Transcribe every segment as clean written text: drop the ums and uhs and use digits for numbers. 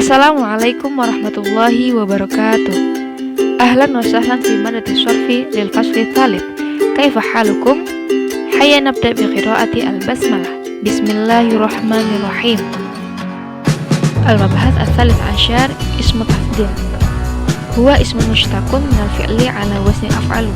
Assalamualaikum warahmatullahi wabarakatuh. Ahlan wa sahlan fi madati syarfi lil fasli thalith. Kaifa halukum? Hayya nabda bi qiraati al-basmalah. Bismillahirrahmanirrahim. Al-mabhath al-thalith ashar ismu tafdil. Huwa ismu mushtaqun minal fi'li ala wazni af'alu.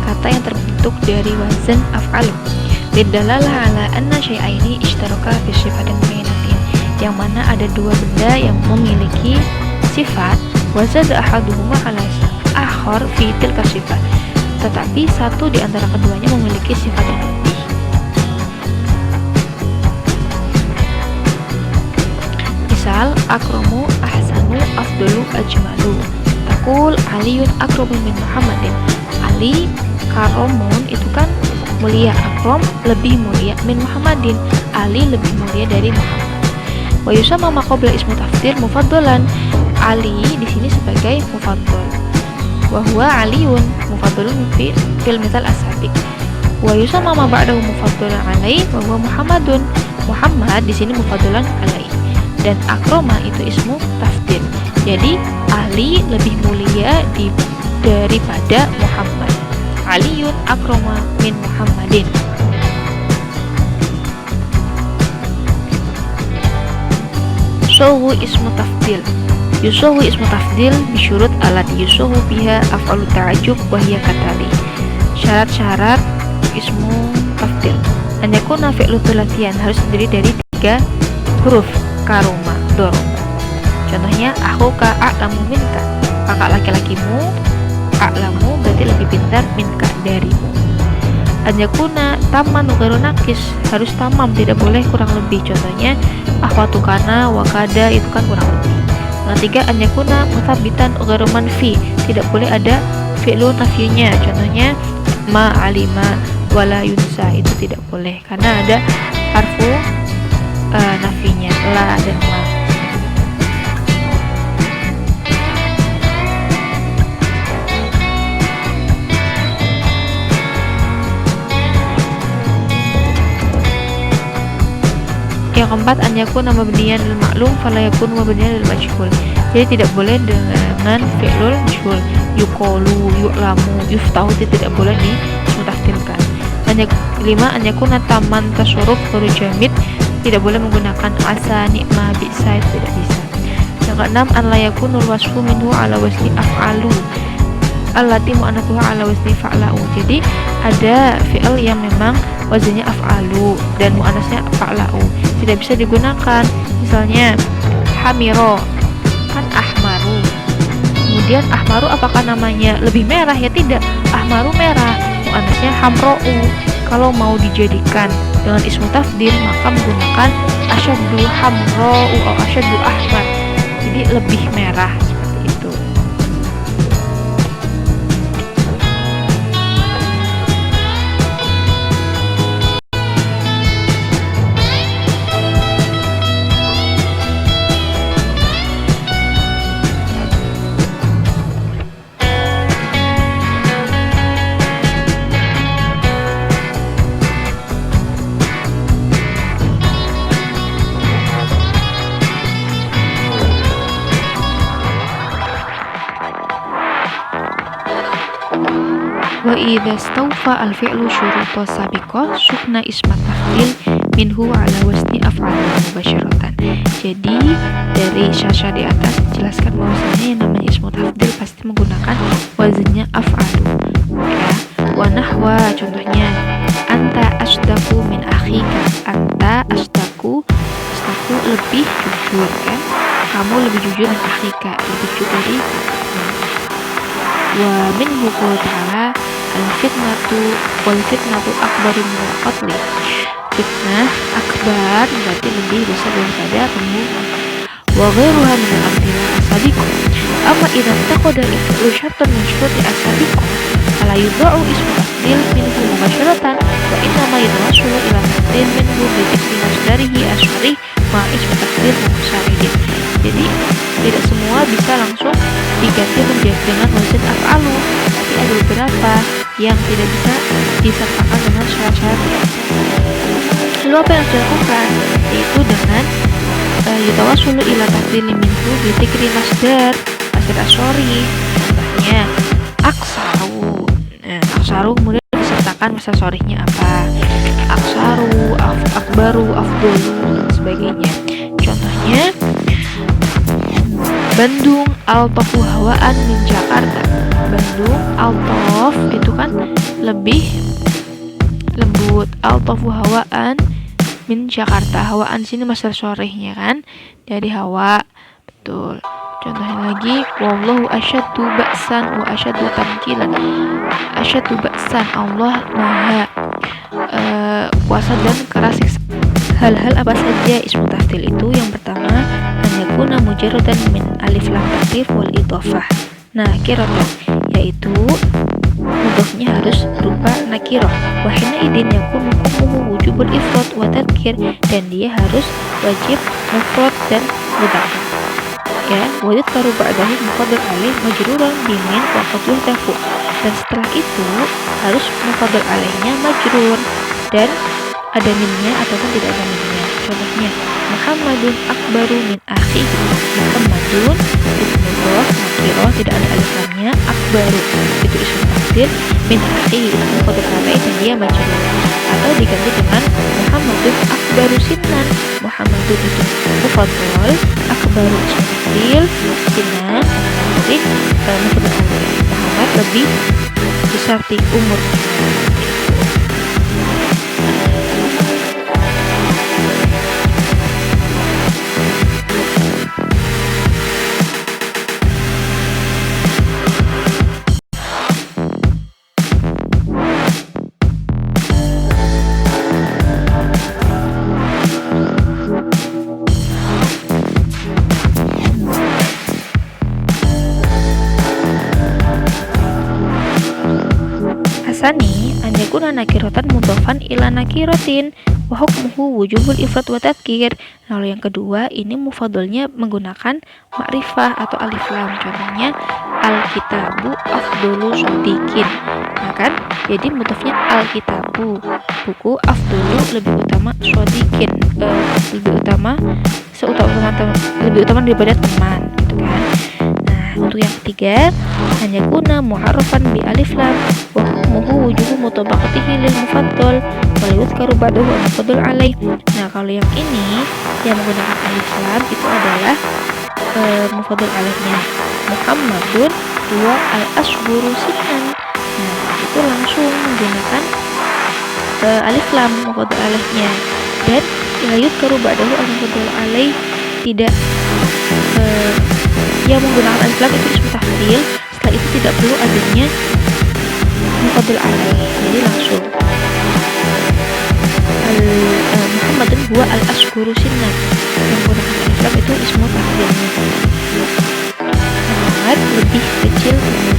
Kata yang terbentuk dari wazan af'alu. Lidalalah ala anna syai'aini ishtaraka fi sifatin mu'inatin. Yang mana ada dua benda yang memiliki sifat wazada ahaduhuma ala akhar fi tilka sifat, tetapi satu di antara keduanya memiliki sifat yang lebih. Misal akramu, ahsanu, afdalu, ajmalu. Taqul Aliyun akramu min Muhammadin. Ali karomun itu kan mulia, akram lebih mulia, min Muhammadin Ali lebih mulia dari Muhammad. Wa yusamma ma qabla ismu tafdil mufaddalan. Ali di sini sebagai mufaddal. Wa huwa Aliyun mufaddalun fil mithal as-sabiq. Wa yusamma ma ba'dahu mufaddalan alaihi wa huwa Muhammadun. Muhammad di sini mufaddalan alaihi. Dan akrama itu ismu tafdil. Jadi Ali lebih mulia daripada Muhammad. Aliyun akrama min Muhammadin. Yusawu ismu tafdil. Yusawu ismu tafdil bisyurut alat yusawu biha af'alu ta'ajub wa hiya katali. Syarat-syarat ismu tafdil. An yakuna fi'lu tsulasiyan, harus terdiri dari 3 huruf karoma, doroma. Contohnya akhuka a'lamu minka. Kakak laki-lakimu a'lamu berarti lebih pintar minka darimu. An yakuna tamman ghairu naqis, harus tamam, tidak boleh kurang lebih. Contohnya akhwatu kana wa kada itu kan kurang lebih. Yang ketiga an yakuna mutsabbitan ghairu manfi, tidak boleh ada fi'lu nafiynya. Contohnya ma alima wala yunsa, itu tidak boleh karena ada harfu nafinya la dan ma. Yang keempat an yakuna mabniyan lil ma'lum fala yakun mabniyan lil majhul. Jadi tidak boleh dengan fi'lul majhul. Yuqalu, yu'lamu, yuftahu itu tidak boleh dimutafdilkan. Kelima an yakuna taman tasyarruf huruf jamid, tidak boleh menggunakan asa, nikma, bisa, itu tidak bisa. Yang keenam an la yakunul wasfu minhu ala wasni af'alu allati mu'annatsuha ala wasni fa'lau. Jadi ada fi'il yang memang wazannya af'alu dan mu'annasnya fa'lau, tidak bisa digunakan. Misalnya hamiro kan ahmaru, kemudian ahmaru apakah namanya lebih merah? Ya tidak, ahmaru merah, mu'annasnya hamro'u. Kalau mau dijadikan dengan ismu tafdil maka menggunakan asyaddu hamro'u atau asyaddu ahmar, jadi lebih merah, seperti itu. Wa idza stawfa al-fi'lu syuruta sabiqah sukna isma tafdil minhu ala wasni af'al mubasyaratan. Jadi dari syarat di atas dijelaskan bahwasanya yang namanya ismu tafdil pasti menggunakan wazannya af'alu. Ya, wa nahwa contohnya anta asdaku min akhika. Anta asdaku lebih jujur kan? Kamu lebih jujur min akhika, lebih jujur dari wa minhu qala ta'ala al-fitnatu wal fitnatu akbaru min al-qatli. Fitnah akbar berarti lebih besar daripada pembunuhan. Wa ghairuha min al-amthila as-sabiqah. Amma idza taqada al-fi'lu syartan min syuruti as-sabiqah fala yudha'u ismu tafdil minhu mubasharatan wa innama yatawassalu ila tafdil minhu bi dhikri masdarihi asyrih ma ismu tafdil musaridin. Jadi tidak semua bisa langsung diganti menjadi dengan wazan af'alu, tapi ada beberapa. yang tidak bisa disertakan dengan syarat-syarat di atas. Lalu apa yang harus dilakukan? Yaitu dengan yutawasulu ila tafdili minhu bitikri masdar asyori. Contohnya aksaru. Aksaru kemudian disertakan masdar sorihnya apa? Aksaru, akbaru, afdolu dan sebagainya. Contohnya Bandung altofu hawaan min Jakarta. Bandung altof itu kan lebih lembut, altofu hawaan min Jakarta. Hawaan sini masdar sorehnya kan dari hawa, betul. Contohnya lagi wallahu asyaddu ba'san wa asyaddu tamkilan. Asyaddu ba'san, Allah maha kuasa dan keras siksa. Hal-hal apa saja ismu tafdil itu? Yang pertama an yakuna mujarradan min alif lam ta'rif wal idhofah nakiratan, yaitu mudhofnya harus berupa nakirah. Wa hina idin yakun hukmuhu wujubul ifrad wa tadhkir, dan dia harus wajib mufrad dan mudzakkar. Ya, wa yudkaru ba'dahu muqaddar alaih majruran bimin wa qad yuhdafu, dan setelah itu harus muqaddar alaihnya majrur dan ada minnya ataupun tidak ada minnya. Contohnya Muhammadun akbaru min akhihi. Muhammadun ismu mudhof nakirah tidak ada alif lamnya, akbaru itu ismu tafdil, min akhihi itu muqaddar alaih dan dia majrur, atau diganti dengan Muhammadun akbaru sinnan. Muhammadun itu mufaddal, akbaru ismu tafdil, sinnan jadi muqaddar alaih. Muhammad lebih besar di umur. Asani an yakuna nakiratan mudhofan ila nakiratin wa hukmuhu wujubul ifrad wa tadhkir. Lalu yang kedua, ini mufadhalnya menggunakan ma'rifah atau alif lam. Contohnya al-kitabu afdolu shodikin. Nah kan, jadi mudhofnya al-kitabu, buku, afdolu lebih utama shodikin, lebih utama daripada teman, gitu kan. Untuk yang ketiga, hanya guna mu'arrafan bi alif lam wa hukmuhu wujubu mutabaqatihi lil mufaddal wa la yuzkaru ba'dahu al-mufaddal alaih. Nah, kalau yang ini yang menggunakan alif lam itu adalah mufaddal alaihnya. Muhammadun wa al-asburu sinnan. Nah, itu langsung menggunakan alif lam mufaddal alaihnya, dan la yuzkaru ba'dahu al-mufaddal alaih tidak yang menggunakan alif lam itu ismu tafdil, setelah itu tidak perlu adanya mufaddal alaih, jadi langsung Muhammadun huwa al-asghuru sinnan. Yang menggunakan alif lam itu ismu tafdilnya, Muhammad lebih kecil umur.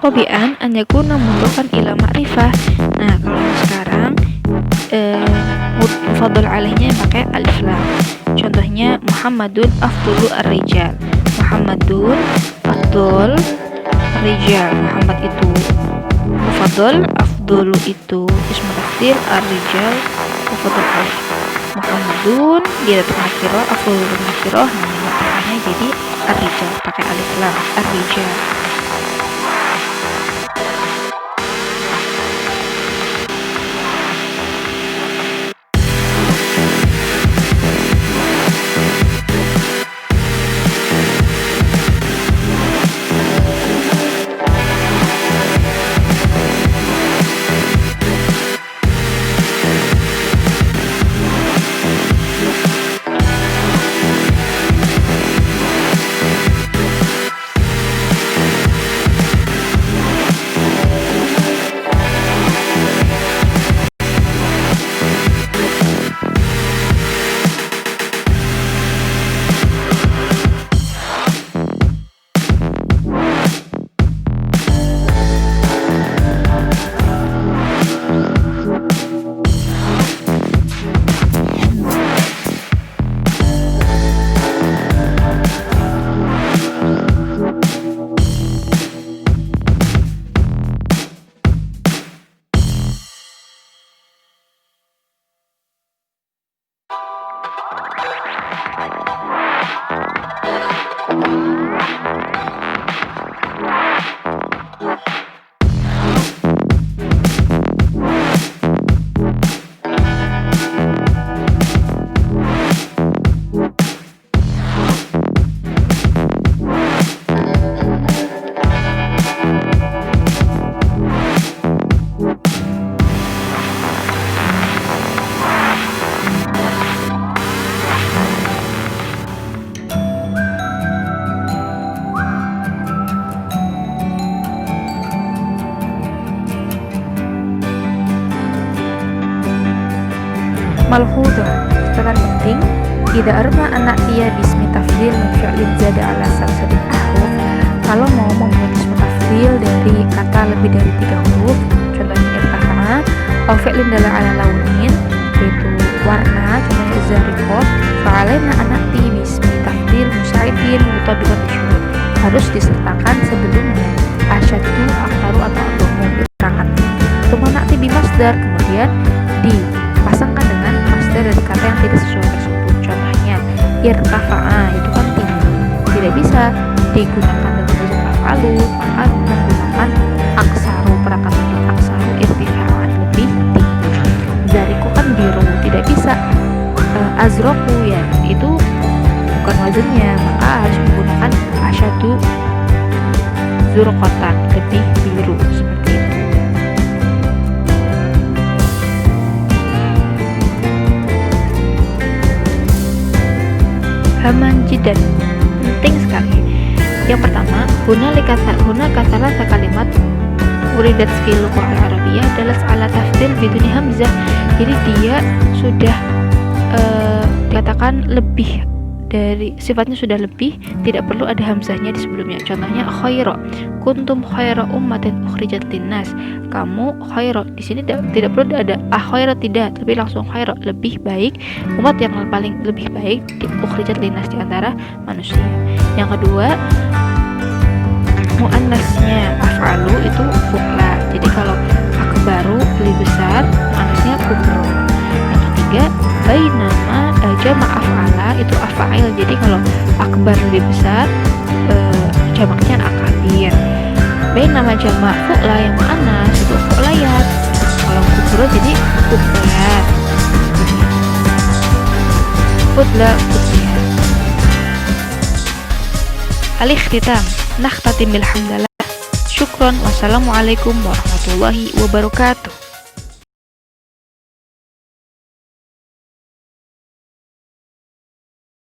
Robi'an an yakuna mudhofan ila ma'rifah. Nah, kalau yang sekarang mufadhal alaihnya yang pakai alif lam. Contohnya Muhammadun afdhalu ar-rijal. Muhammadun afdhal rijal. Muhammad itu mufadhal, afdhalu itu ismu tafdhil, ar-rijal mufadhal alif. Muhammadun dia dapat nakirah, afdhalu nakirah, namanya jadi ar-rijal pakai alif lam, ar-rijal. Malhudah, catatan penting, idza arma anak dia bismi tafdhil min fi'lin zada ala salsatin ahruf. Kalau mau membuat ismu tafdhil dari kata lebih dari 3 huruf, contohnya irtafa'a, au fi'lin dalla ala launin, yaitu warna, contohnya zariqah, fa'alaina anak ti bismi tafdhil musa'idin mutabiqan syurut. Harus disertakan sebelumnya asyaddu, aktaru atau adhamu keterangan. Tsumma na'ti bimasdar, kemudian dipasangkan dengan masdar dari kata yang tidak sesuai tersebut. Contohnya irtafa'a itu kan tinggi, tidak bisa digunakan dengan wazn af'alu, maka menggunakan aksaru, perangkat untuk aksaru irtifa'an, lebih tinggi. Zariku kan biru, tidak bisa azroku, ya itu bukan wazannya, maka harus menggunakan asyadu zurqatan, lebih biru, seperti itu. Haman jidan, penting sekali. Yang pertama, huna katalah kalimat uridat fil lughah arabiyah adalah ala tafdhil biduni hamzah. Jadi dia sudah dikatakan lebih dari sifatnya, sudah lebih, tidak perlu ada hamzahnya di sebelumnya. Contohnya khaira, kuntum khaira ummatin ukhrijat linnas. Kamu khaira, di sini tidak perlu ada khaira, tidak, tapi langsung khaira, lebih baik, umat yang paling lebih baik di ukhrijat linnas, di antara manusia. Yang kedua, muannasnya af'alu itu fu'la. Jadi kalau akbaru lebih besar, muannasnya kubro. Yang ketiga, bainama jama' af'ala itu af'ail. Jadi kalau akbar lebih besar, jamaknya akabir. Bainama jama' fu'la yang muannas itu fu'layat. Kalau kubro jadi kubroyat. Futla futliyat. Al-ikhtitam, nakhtatim bilhamdalillah. Syukron, wassalamualaikum warahmatullahi wabarakatuh.